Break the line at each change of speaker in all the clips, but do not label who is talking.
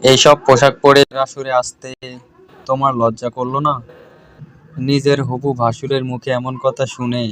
এইসব পোশাক পরে আসরে আসতে তোমার লজ্জা করলো না? নিজের হবু ভাসুরের মুখে এমন কথা শুনে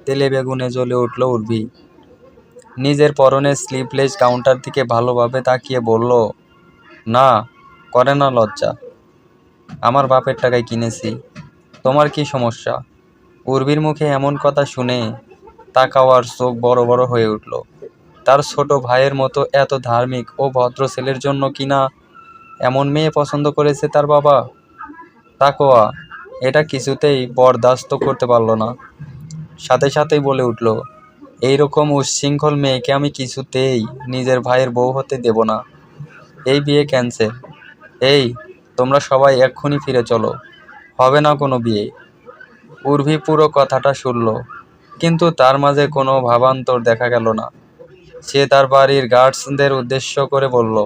তেলে বেগুনে জ্বলে উঠল উর্বি। নিজের পরনের স্লিভলেস কাউন্টার দিকে ভালোভাবে তাকিয়ে বলল, না, করে না লজ্জা? আমার বাপের টাকায় কিনেছি, তোমার কি সমস্যা? উর্বির মুখে এমন কথা শুনে তাকাওয়ার চোখ বড় বড় হয়ে উঠল। তার ছোট ভাইয়ের মতো এত ধার্মিক ও ভদ্র ছেলের জন্য কিনা এমন মেয়ে পছন্দ করেছে তার বাবা। তাকোয়া এটা কিছুতেই বরদাস্ত করতে পারল না। সাথে সাথেই বলে উঠল, এইরকম উচ্ছৃঙ্খল মেয়েকে আমি কিছুতেই নিজের ভাইয়ের বউ হতে দেব না। এই বিয়ে ক্যান্সেল। এই, তোমরা সবাই এক্ষুনি ফিরে চলো, হবে না কোনো বিয়ে। উর্ভি পুরো কথাটা শুনল, কিন্তু তার মাঝে কোনো ভাবান্তর দেখা গেল না। সে তার বাড়ির গার্ডসদের উদ্দেশ্য করে বলল,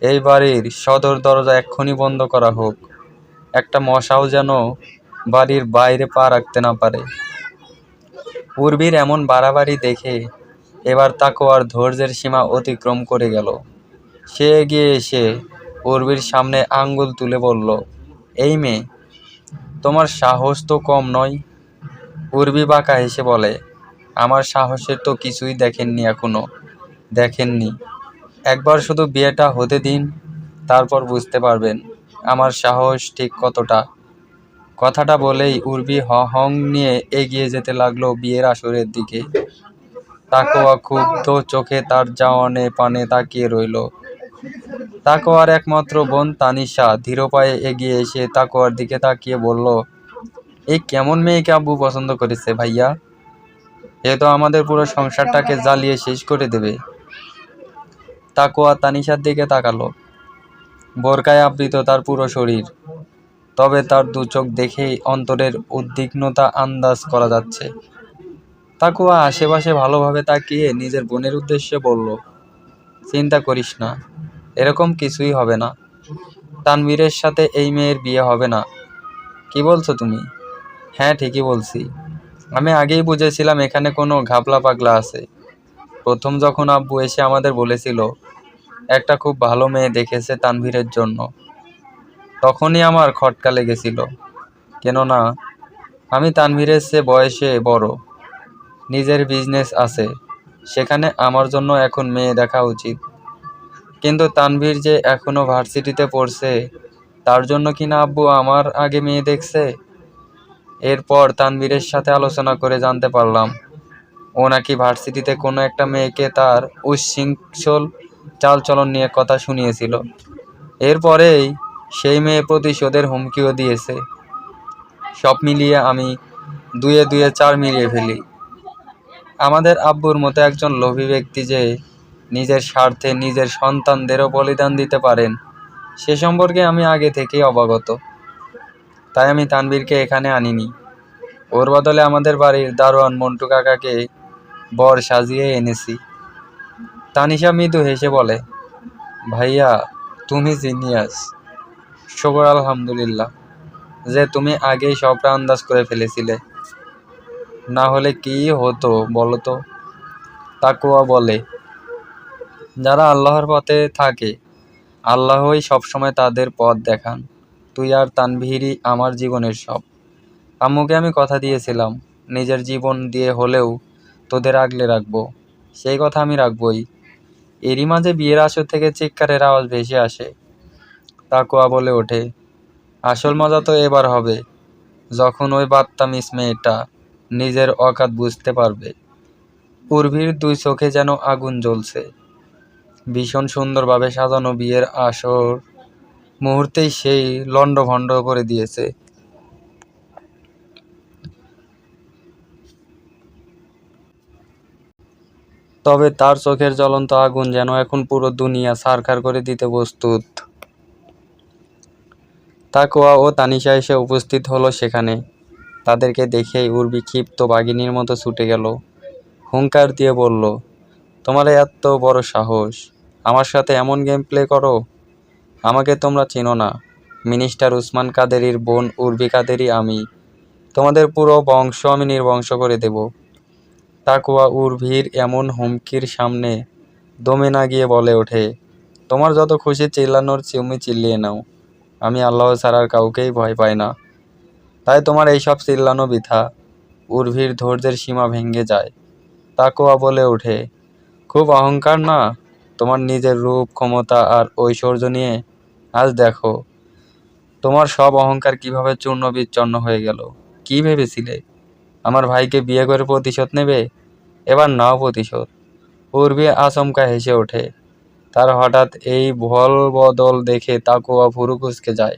এই বাড়ির সদর দরজা এক্ষুনি বন্ধ করা হোক। একটা মশাও যেন বাড়ির বাইরে পা রাখতে না পারে। উর্বির এমন বাড়াবাড়ি দেখে এবার তাকওয়ার ধৈর্যের সীমা অতিক্রম করে গেল। সে এগিয়ে এসে উর্বির সামনে আঙ্গুল তুলে বলল, এই মেয়ে, তোমার সাহস তো কম নয়। উর্বি বাঁকা হেসে বলে, আমার সাহসের তো কিছুই দেখেননি এখনো। দেখেননি? একবার শুধু বিয়েটা হতে দিন, তারপর বুঝতে পারবেন আমার সাহস ঠিক কতটা। কথাটা বলেই উর্বি হং নিয়ে এগিয়ে যেতে লাগলো বিয়ের আসরের দিকে। তাকওয়া ক্ষুব্ধ চোখে তার জাওয়ানে পানে তাকিয়ে রইল। তাকওয়ার একমাত্র বোন তানিশা ধীর পায়ে এগিয়ে এসে তাকওয়ার দিকে তাকিয়ে বলল, এই কেমন মেয়েকে আব্বু পছন্দ করেছে ভাইয়া? এ তো আমাদের পুরো সংসারটাকে জ্বালিয়ে শেষ করে দেবে। তাকওয়া তানিশার দিকে তাকালো। বোরকায় আবৃত তার পুরো শরীর, তবে তার দু চোখ দেখেই অন্তরের উদ্বিগ্নতা আন্দাজ করা যাচ্ছে। তাকওয়া আশেপাশে ভালোভাবে তাকিয়ে নিজের বোনের উদ্দেশ্যে বলল, চিন্তা করিস না, এরকম কিছুই হবে না। তানভীরের সাথে এই মেয়ের বিয়ে হবে না। কি বলছো তুমি? হ্যাঁ, ঠিকই বলছি। আমি আগেই বুঝেছিলাম এখানে কোনো ঘাপলা পাগলা আছে। প্রথম যখন আব্বু এসে আমাদের বলেছিল একটা খুব ভালো মেয়ে দেখেছে তানভীরের জন্য, তখনই আমার খটকা লেগেছিল। কেননা আমি তানভীরের চেয়ে বয়সে বড়, নিজের বিজনেস আছে, সেখানে আমার জন্য এখন মেয়ে দেখা উচিত। কিন্তু তানভীর যে এখনো ভার্সিটিতে পড়ছে, তার জন্য কিনা আব্বু আমার আগে মেয়ে দেখছে। এরপর তানভীরের সাথে আলোচনা করে জানতে পারলাম ও নাকি ভার্সিটিতে কোনো একটা মেয়েকে তার উচ্ছৃঙ্খল চালচলন নিয়ে কথা শুনিয়েছিল। এরপরেই সেই মেয়ে প্রতিশোধের হুমকিও দিয়েছে। সব মিলিয়ে আমি দুয়ে দুয়ে চার মিলিয়ে ফেলি। আমাদের আব্বুর মতো একজন লোভী ব্যক্তি যে নিজের স্বার্থে নিজের সন্তানদেরও বলিদান দিতে পারেন, সে সম্পর্কে আমি আগে থেকেই অবগত। তাই আমি তানভীরকে এখানে আনিনি। ওর বদলে আমাদের বাড়ির দারোয়ান মন্টু কাকাকে বর সাজিয়ে এনেছি। তানিশা মৃদু হেসে বলে, ভাইয়া, তুমি জিনিয়াস। শুকর আলহামদুলিল্লাহ যে তুমি আগেই সবটা আন্দাজ করে ফেলেছিলে। না হলে কি হতো বলো তো? তাকওয়া বলে, যারা আল্লাহর পথে থাকে, আল্লাহই সবসময় তাদের পথ দেখান। তুই আর তানভীরই আমার জীবনের সব। আম্মুকে আমি কথা দিয়েছিলাম, নিজের জীবন দিয়ে হলেও তোদের আগলে রাখবো। সেই কথা আমি রাখবই। এরই মাঝে বিয়ের আসর থেকে চিৎকারের আওয়াজ ভেসে আসে। তাকওয়া বলে ওঠে, আসল মজা তো এবার হবে, যখন ওই বাত্তামিস মেয়েটা নিজের অকাত বুঝতে পারবে। উর্ভির দুই চোখে যেন আগুন জ্বলছে। ভীষণ সুন্দরভাবে সাজানো বিয়ের আসর মুহূর্তেই সেই লণ্ডভণ্ড করে দিয়েছে। তবে তার চোখের জ্বলন্ত আগুন যেন এখন পুরো দুনিয়া ছারখার করে দিতে প্রস্তুত। তাকওয়া ও তানিশা এসে উপস্থিত হলো সেখানে। তাদেরকে দেখেই উর্বি ক্ষিপ্ত বাঘিনীর মতো ছুটে গেল। হুঙ্কার দিয়ে বলল, তোমার এত বড় সাহস, আমার সাথে এমন গেম প্লে করো? আমাকে তোমরা চিনো না। মিনিস্টার উসমান কাদেরীর বোন উর্বি কাদেরী আমি। তোমাদের পুরো বংশ আমি নির্বংশ করে দেব। তাকওয়া উর্ভির এমন হুমকির সামনে দমে না গিয়ে বলে ওঠে, তোমার যত খুশি চিল্লানোর তুমি চিল্লিয়ে নাও, আমি আল্লাহ ছাড়া আর কাউকেই ভয় পাই না, তাই তোমার এইসব চিল্লানো বৃথা। উর্ভির ধৈর্যের সীমা ভেঙে যায়। তাকোয়া বলে ওঠে, খুব অহংকার না তোমার নিজের রূপ, ক্ষমতা আর ঐশ্বর্য নিয়ে? আজ দেখো তোমার সব অহংকার কিভাবে চূর্ণ বিচ্ছন্ন হয়ে গেল। কি ভেবেছিলে আমার ভাইকে বিয়ে করে প্রতিশোধ নেবে? এবার নাও প্রতিশোধ। উর্বি আচমকা হেসে ওঠে। তার হঠাৎ এই ভল বদল দেখে তাকুয়া ভুরু কুঁচকে যায়।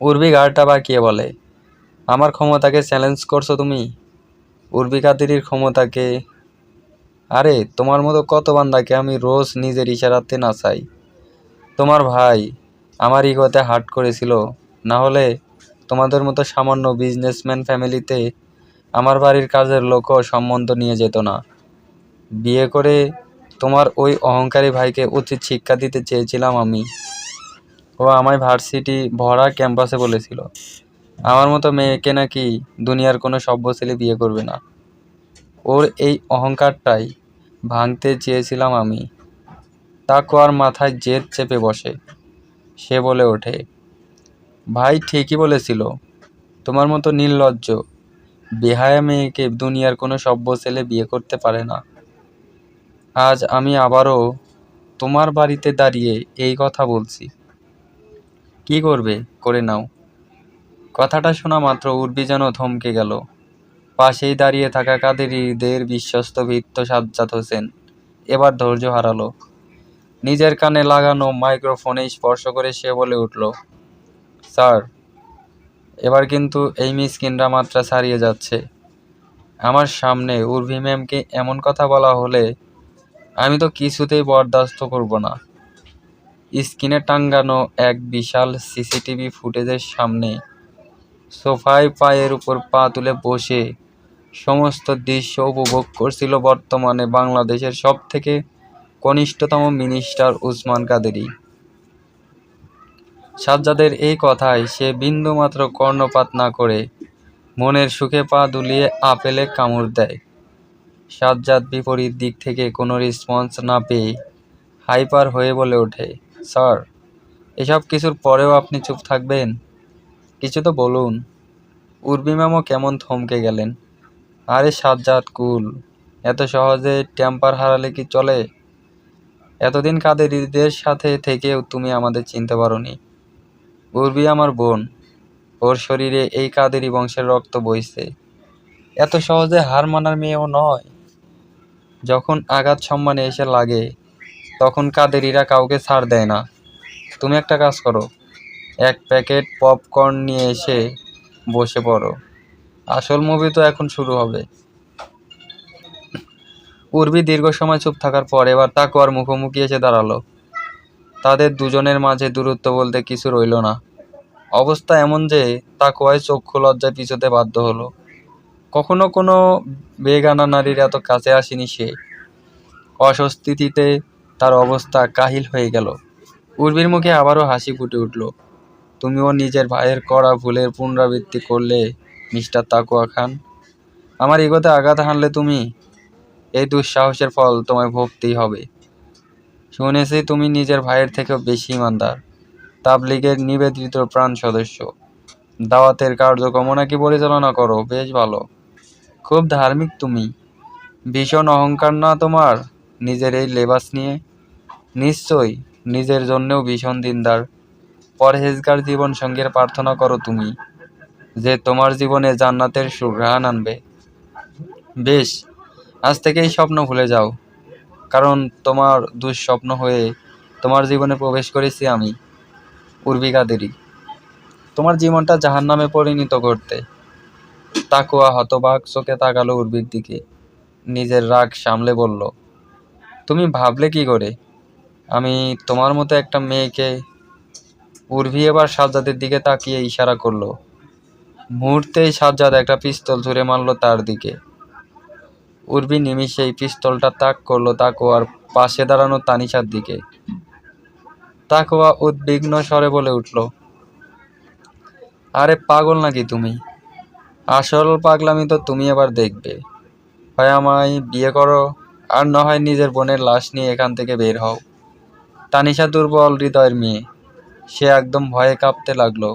উর্বি গাড়টা বাঁকিয়ে বলে, আমার ক্ষমতাকে চ্যালেঞ্জ করছো তুমি? উর্বি কাদিরির ক্ষমতাকে? আরে তোমার মতো কত বান্দাকে আমি রোজ নিজের ইশারাতে নাচাই। তোমার ভাই আমার ইগোতে হার্ট করেছিল, না হলে তোমাদের মতো সামান্য বিজনেসম্যান ফ্যামিলিতে আমার বাড়ির কাজের লোকও সম্বন্ধ নিয়ে যেত না। বিয়ে করে তোমার ওই অহংকারী ভাইকে উচিত শিক্ষা দিতে চেয়েছিলাম আমি। ও আমায় ভার্সিটি ভরা ক্যাম্পাসে বলেছিল আমার মতো মেয়েকে নাকি দুনিয়ার কোনো সভ্য ছেলে বিয়ে করবে না। ওর এই অহংকারটাই ভাঙতে চেয়েছিলাম আমি। তাকওয়ার মাথায় জেদ চেপে বসে। সে বলে ওঠে, ভাই ঠিকই বলেছিল, তোমার মতো নির্লজ্জ বেহায়া মেয়েকে দুনিয়ার কোনো সভ্য ছেলে বিয়ে করতে পারে না। আজ আমি আবারও তোমার বাড়িতে দাঁড়িয়ে এই কথা বলছি। কি করবে করে নাও। কথাটা শোনা মাত্র উর্বি যেন থমকে গেল। পাশেই দাঁড়িয়ে থাকা কাদেরীদের বিশ্বস্ত ভৃত্য সাজ্জাদ হোসেন এবার ধৈর্য হারালো। নিজের কানে লাগানো মাইক্রোফোনে স্পর্শ করে সে বলে উঠল, স্যার, এবার কিন্তু এই মিসকিনরা মাত্রা ছাড়িয়ে যাচ্ছে। আমার সামনে উর্বি ম্যামকে এমন কথা বলা হলে আমি তো কিছুতেই বরদাস্ত করব না। স্ক্রিনে টাঙ্গানো এক বিশাল সিসিটিভি ফুটেজের সামনে সোফায় পায়ের উপর পা তুলে বসে সমস্ত দৃশ্য উপভোগ করছিল বর্তমানে বাংলাদেশের সবথেকে কনিষ্ঠতম মিনিস্টার উসমান কাদেরী। সাজ্জাদের এই কথায় সে বিন্দুমাত্র কর্ণপাত না করে মনের সুখে পা দুলিয়ে আপেলে কামড় দেয়। সাজ্জাদ বিপরীত দিক থেকে কোনো রেসপন্স না পেয়ে হাইপার হয়ে বলে ওঠে, স্যার, এসব কিছুর পরেও আপনি চুপ থাকবেন? কিছু তো বলুন। উর্বি ম্যামও কেমন থমকে গেলেন। আরে সাজ্জাদ, কুল। এত সহজে টেম্পার হারালে কি চলে? এতদিন কাদেরীদের সাথে থেকেও তুমি আমাদের চিনতে পারোনি। উর্বি আমার বোন, ওর শরীরে এই কাদেরী বংশের রক্ত বইছে। এত সহজে হার মানার মেয়েও নয়। যখন আঘাত সম্মানে এসে লাগে তখন কাদেরীরা কাউকে ছাড় দেয় না। তুমি একটা কাজ করো, এক প্যাকেট পপকর্ন নিয়ে এসে বসে পড়ো। আসল মুভি তো এখন শুরু হবে। উর্বি দীর্ঘ সময় চুপ থাকার পর এবার তাকওয়ার মুখোমুখি এসে দাঁড়ালো। তাদের দুজনের মাঝে দূরত্ব বলতে কিছু রইল না। অবস্থা এমন যে তাকওয়ায় চক্ষু লজ্জায় পিছোতে বাধ্য হলো। কখনো কোনো বেগানা নারীর এত কাছে আসেনি সে। অস্বস্তিতে তার অবস্থা কাহিল হয়ে গেল। উর্বির মুখে আবারও হাসি ফুটে উঠল। তুমিও নিজের ভাইয়ের করা ভুলের পুনরাবৃত্তি করলে মিস্টার তাকওয়া খান। আমার ইগোতে আঘাত হানলে তুমি, এই দুঃসাহসের ফল তোমায় ভুগতেই হবে। শুনেছি তুমি নিজের ভাইয়ের থেকেও বেশি ইমানদার, তাবলীগের নিবেদিত প্রাণ সদস্য, দাওয়াতের কার্যক্রম নাকি পরিচালনা করো। বেশ ভালো, খুব ধার্মিক তুমি। ভীষণ অহংকার না তোমার নিজের এই লেবাস নিয়ে? নিশ্চয়ই নিজের জন্যেও ভীষণ দিনদার, পরহেজগার জীবন সঙ্গীর প্রার্থনা করো তুমি, যে তোমার জীবনে জান্নাতের সুঘ্রাণ আনবে। বেশ, আজ থেকে এই স্বপ্ন ভুলে যাও, কারণ তোমার দুঃস্বপ্ন হয়ে তোমার জীবনে প্রবেশ করেছি আমি, উর্বি কাদেরী, তোমার জীবনটা জাহান্নামে পরিণত করতে। তাকওয়া হতবাক চোখে তাকালো উর্বির দিকে। নিজের রাগ সামলে বলল, তুমি ভাবলে কি করে আমি তোমার মতো একটা মেয়েকে? উর্বি এবার সাজ্জাদের দিকে তাকিয়ে ইশারা করলো। মুহূর্তেই সাজ্জাদ একটা পিস্তল ছুঁড়ে মারল তার দিকে। উর্বি নিমিষেই পিস্তলটা তাক করলো তাকওয়ার পাশে দাঁড়ানো তানিশার দিকে। তাকওয়া উদ্বিগ্ন স্বরে বলে উঠল, আরে পাগল নাকি তুমি? আসল পাগলামি তো তুমি এবার দেখবে। হয় আমায় বিয়ে করো, আর না হয় নিজের বোনের লাশ নিয়ে এখান থেকে বের হও। তানিশা দুর্বল হৃদয়ের মেয়ে, সে একদম ভয়ে কাঁপতে লাগলো।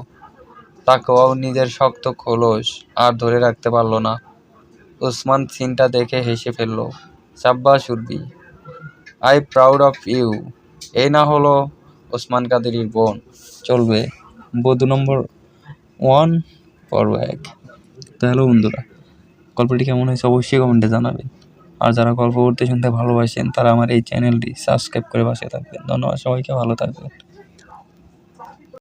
তাকেও নিজের শক্ত খোলস আর ধরে রাখতে পারল না। ওসমান সিনটা দেখে হেসে ফেলল। সাব্বাস Urbi, I proud of you. এই না হলো ওসমান কাদেরীর বোন। চলবে বধূ নম্বর 1 পর্ব 1। তো হ্যালো বন্ধুরা, গল্পটি কেমন হয়েছে অবশ্যই কমেন্টে জানাবেন। আর যারা গল্প পড়তে শুনতে ভালোবাসেন তারা আমার এই চ্যানেলটি সাবস্ক্রাইব করে পাশে থাকবেন। ধন্যবাদ সবাইকে, ভালো থাকবেন।